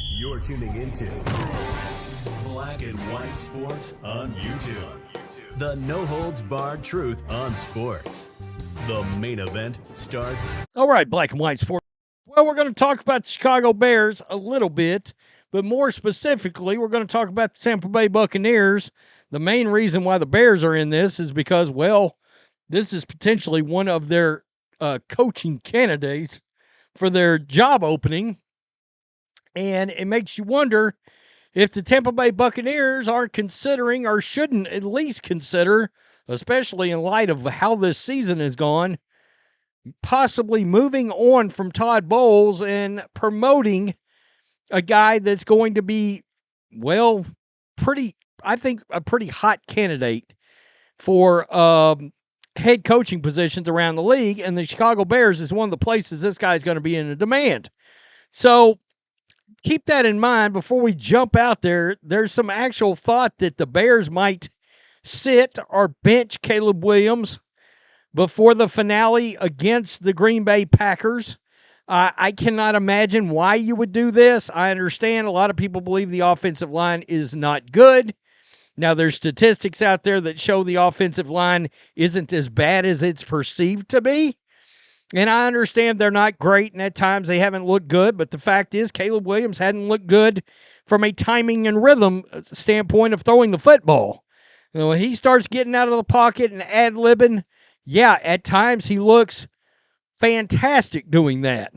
You're tuning into Black and White Sports on YouTube. The no-holds-barred truth on sports. The main event starts. All right, Black and White Sports. Well, we're going to talk about the Chicago Bears a little bit, but more specifically, we're going to talk about the Tampa Bay Buccaneers. The main reason why the Bears are in this is because, well, this is potentially one of their coaching candidates for their job opening. And it makes you wonder if the Tampa Bay Buccaneers aren't considering or shouldn't at least consider, especially in light of how this season has gone, possibly moving on from Todd Bowles and promoting a guy that's going to be, well, I think a pretty hot candidate for head coaching positions around the league. And the Chicago Bears is one of the places this guy's going to be in demand. So keep that in mind before we jump out there. There's some actual thought that the Bears might sit or bench Caleb Williams before the finale against the Green Bay Packers. I cannot imagine why you would do this. I understand a lot of people believe the offensive line is not good. Now, there's statistics out there that show the offensive line isn't as bad as it's perceived to be. And I understand they're not great, and at times they haven't looked good. But the fact is, Caleb Williams hadn't looked good from a timing and rhythm standpoint of throwing the football. You know, when he starts getting out of the pocket and ad-libbing, yeah, at times he looks fantastic doing that.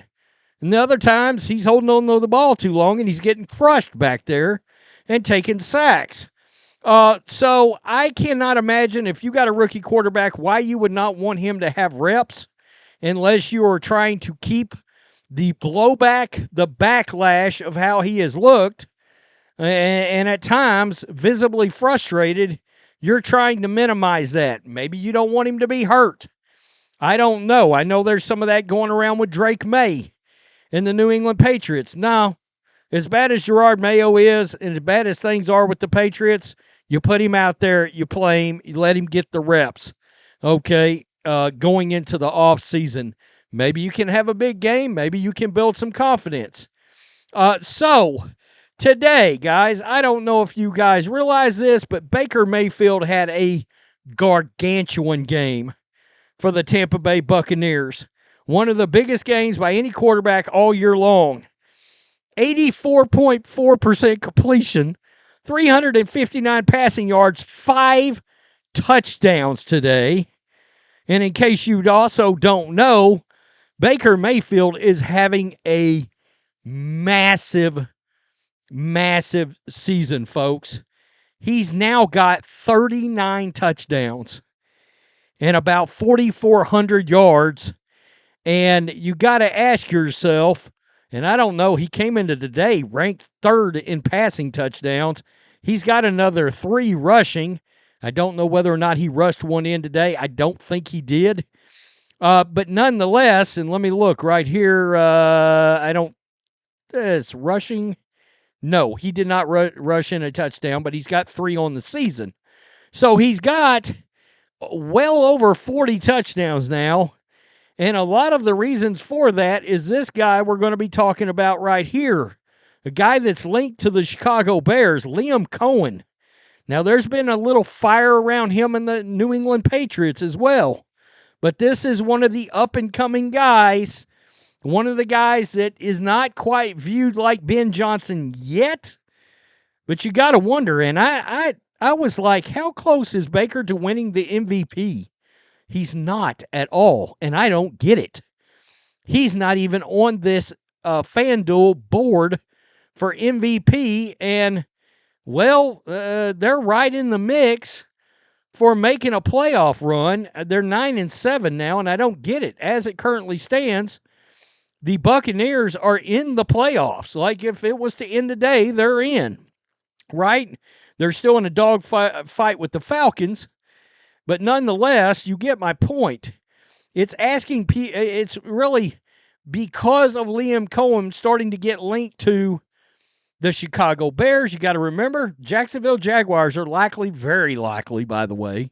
And the other times he's holding on to the ball too long and he's getting crushed back there and taking sacks. So I cannot imagine if you got a rookie quarterback why you would not want him to have reps unless you are trying to keep the blowback, the backlash of how he has looked, and at times visibly frustrated. You're trying to minimize that. Maybe you don't want him to be hurt. I don't know. I know there's some of that going around with Drake May and the New England Patriots. No, as bad as Gerard Mayo is and as bad as things are with the Patriots, you put him out there, you play him, you let him get the reps, okay, going into the offseason. Maybe you can have a big game. Maybe you can build some confidence. So today, guys, I don't know if you guys realize this, but Baker Mayfield had a gargantuan game for the Tampa Bay Buccaneers. One of the biggest games by any quarterback all year long. 84.4% completion, 359 passing yards, 5 touchdowns today. And in case you also don't know, Baker Mayfield is having a massive season, folks. He's now got 39 touchdowns and about 4,400 yards. And you got to ask yourself, and I don't know, he came into today ranked 3rd in passing touchdowns. He's got another 3 rushing. I don't know whether or not he rushed one in today. I don't think he did. But nonetheless, and let me look right here. It's rushing. No, he did not rush in a touchdown, but he's got 3 on the season. So he's got well over 40 touchdowns now. And a lot of the reasons for that is this guy we're going to be talking about right here. A guy that's linked to the Chicago Bears, Liam Coen. Now, there's been a little fire around him and the New England Patriots as well. But this is one of the up-and-coming guys, one of the guys that is not quite viewed like Ben Johnson yet. But you got to wonder, and I was like, how close is Baker to winning the MVP? He's not at all, and I don't get it. He's not even on this FanDuel board for MVP, and, well, they're right in the mix for making a playoff run. They're 9-7 now, and I don't get it. As it currently stands, the Buccaneers are in the playoffs. Like, if it was to end today, they're in, right? They're still in a dog fight with the Falcons. But nonetheless, you get my point. It's really because of Liam Coen starting to get linked to the Chicago Bears. You got to remember, Jacksonville Jaguars are likely, very likely, by the way,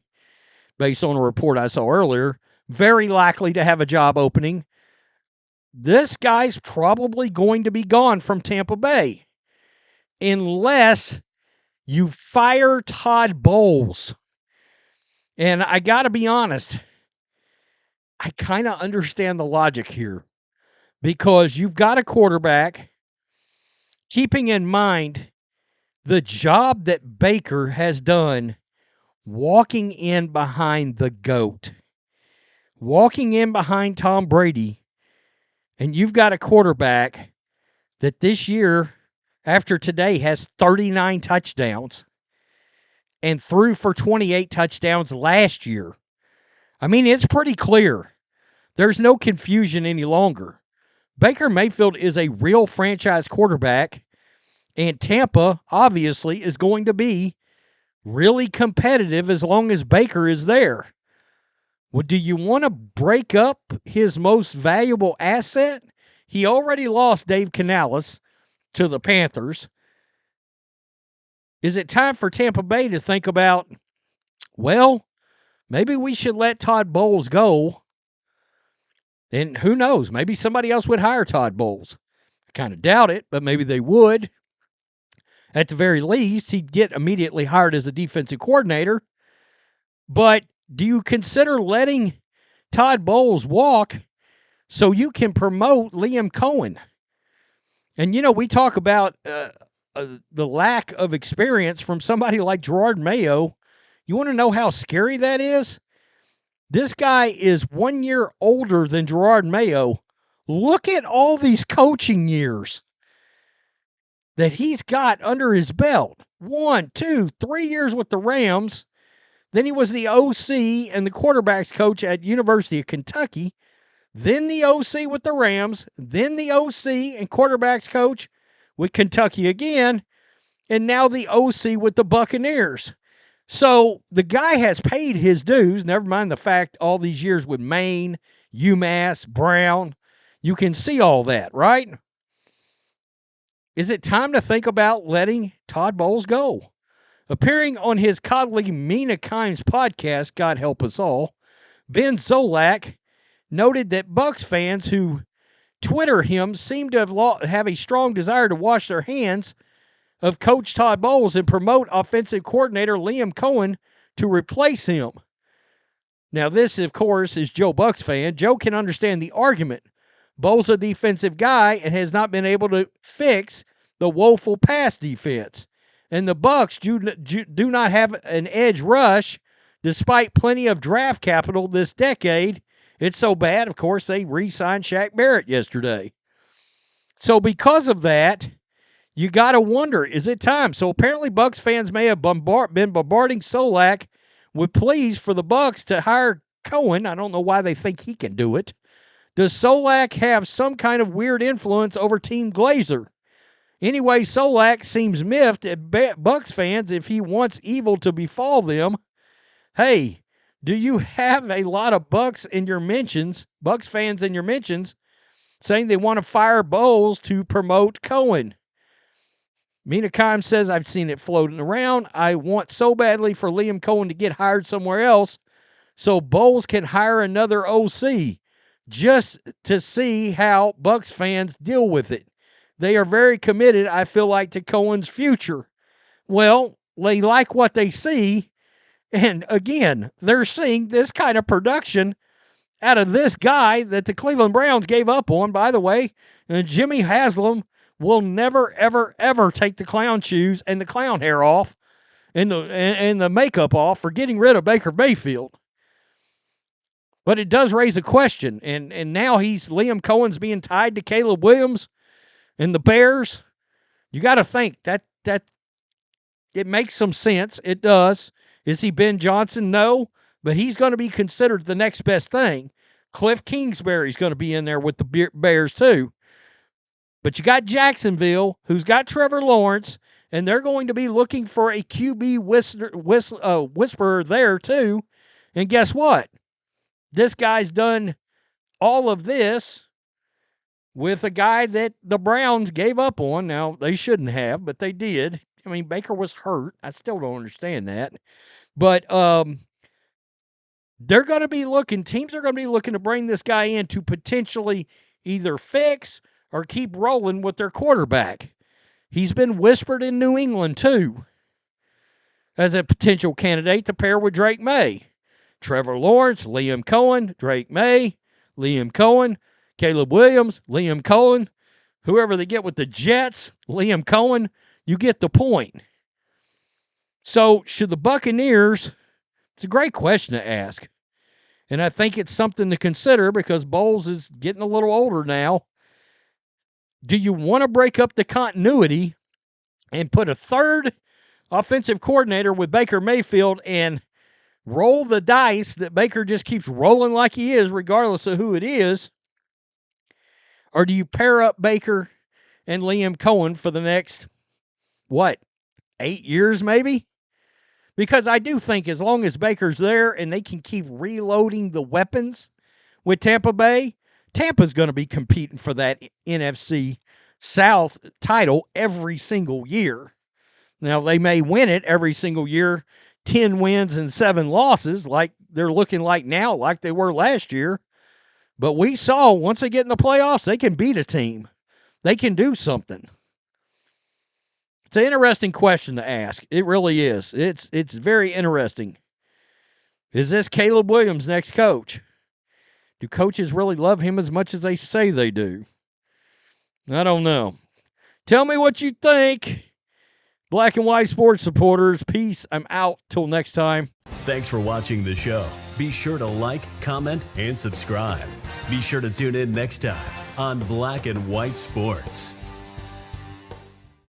based on a report I saw earlier, very likely to have a job opening this guy's probably going to be gone from Tampa Bay unless you fire Todd Bowles. And I got to be honest, I kind of understand the logic here because you've got a quarterback, keeping in mind the job that Baker has done walking in behind the GOAT, walking in behind Tom Brady, and you've got a quarterback that this year, after today, has 39 touchdowns and threw for 28 touchdowns last year. I mean, it's pretty clear. There's no confusion any longer. Baker Mayfield is a real franchise quarterback, and Tampa, obviously, is going to be really competitive as long as Baker is there. Well, do you want to break up his most valuable asset? He already lost Dave Canales to the Panthers. Is it time for Tampa Bay to think about, well, maybe we should let Todd Bowles go? And who knows, maybe somebody else would hire Todd Bowles. I kind of doubt it, but maybe they would. At the very least, he'd get immediately hired as a defensive coordinator. But do you consider letting Todd Bowles walk so you can promote Liam Coen? And, we talk about the lack of experience from somebody like Gerard Mayo. You want to know how scary that is? This guy is 1 year older than Gerard Mayo. Look at all these coaching years that he's got under his belt. 1, 2, 3 years with the Rams. Then he was the OC and the quarterbacks coach at University of Kentucky. Then the OC with the Rams. Then the OC and quarterbacks coach with Kentucky again. And now the OC with the Buccaneers. So the guy has paid his dues, never mind the fact all these years with Maine, UMass, Brown. You can see all that, right? Is it time to think about letting Todd Bowles go? Appearing on his colleague Mina Kimes' podcast, God Help Us All, Ben Zolak noted that Bucs fans who Twitter him seem to have a strong desire to wash their hands of Coach Todd Bowles and promote offensive coordinator Liam Coen to replace him. Now, this, of course, is Joe Bucs fan. Joe can understand the argument. Bowles a defensive guy and has not been able to fix the woeful pass defense. And the Bucs do not have an edge rush despite plenty of draft capital this decade. It's so bad, of course, they re-signed Shaq Barrett yesterday. So because of that, you got to wonder, is it time? So apparently Bucs fans may have been bombarding Solak with pleas for the Bucs to hire Coen. I don't know why they think he can do it. Does Solak have some kind of weird influence over Team Glazer? Anyway, Solak seems miffed at Bucs fans if he wants evil to befall them. Hey, do you have a lot of Bucs fans in your mentions, saying they want to fire Bowles to promote Coen? Mina Kimes says, I've seen it floating around. I want so badly for Liam Coen to get hired somewhere else so Bowles can hire another OC just to see how Bucs fans deal with it. They are very committed, I feel like, to Cohen's future. Well, they like what they see, and again, they're seeing this kind of production out of this guy that the Cleveland Browns gave up on, by the way. And Jimmy Haslam will never, ever, ever take the clown shoes and the clown hair off and the makeup off for getting rid of Baker Mayfield. But it does raise a question, and now Liam Cohen's being tied to Caleb Williams and the Bears. You got to think that it makes some sense. It does. Is he Ben Johnson? No, but he's going to be considered the next best thing. Cliff Kingsbury's going to be in there with the Bears too. But you got Jacksonville, who's got Trevor Lawrence, and they're going to be looking for a QB whisperer there too. And guess what? This guy's done all of this with a guy that the Browns gave up on. Now, they shouldn't have, but they did. I mean, Baker was hurt. I still don't understand that. But they're going to be looking, teams are going to be looking to bring this guy in to potentially either fix or keep rolling with their quarterback. He's been whispered in New England, too, as a potential candidate to pair with Drake May. Trevor Lawrence, Liam Coen, Drake May, Liam Coen, Caleb Williams, Liam Coen, whoever they get with the Jets, Liam Coen, you get the point. So should the Buccaneers, it's a great question to ask. And I think it's something to consider because Bowles is getting a little older now. Do you want to break up the continuity and put a third offensive coordinator with Baker Mayfield and roll the dice that Baker just keeps rolling like he is, regardless of who it is? Or do you pair up Baker and Liam Coen for the next, 8 years maybe? Because I do think as long as Baker's there and they can keep reloading the weapons with Tampa Bay, Tampa's going to be competing for that NFC South title every single year. Now, they may win it every single year, 10 wins and 7 losses, like they're looking like now, like they were last year. But we saw once they get in the playoffs, they can beat a team. They can do something. It's an interesting question to ask. It really is. It's very interesting. Is this Caleb Williams' next coach? Do coaches really love him as much as they say they do? I don't know. Tell me what you think. Black and white sports supporters, peace. I'm out. Till next time. Thanks for watching the show. Be sure to like, comment, and subscribe. Be sure to tune in next time on Black and White Sports.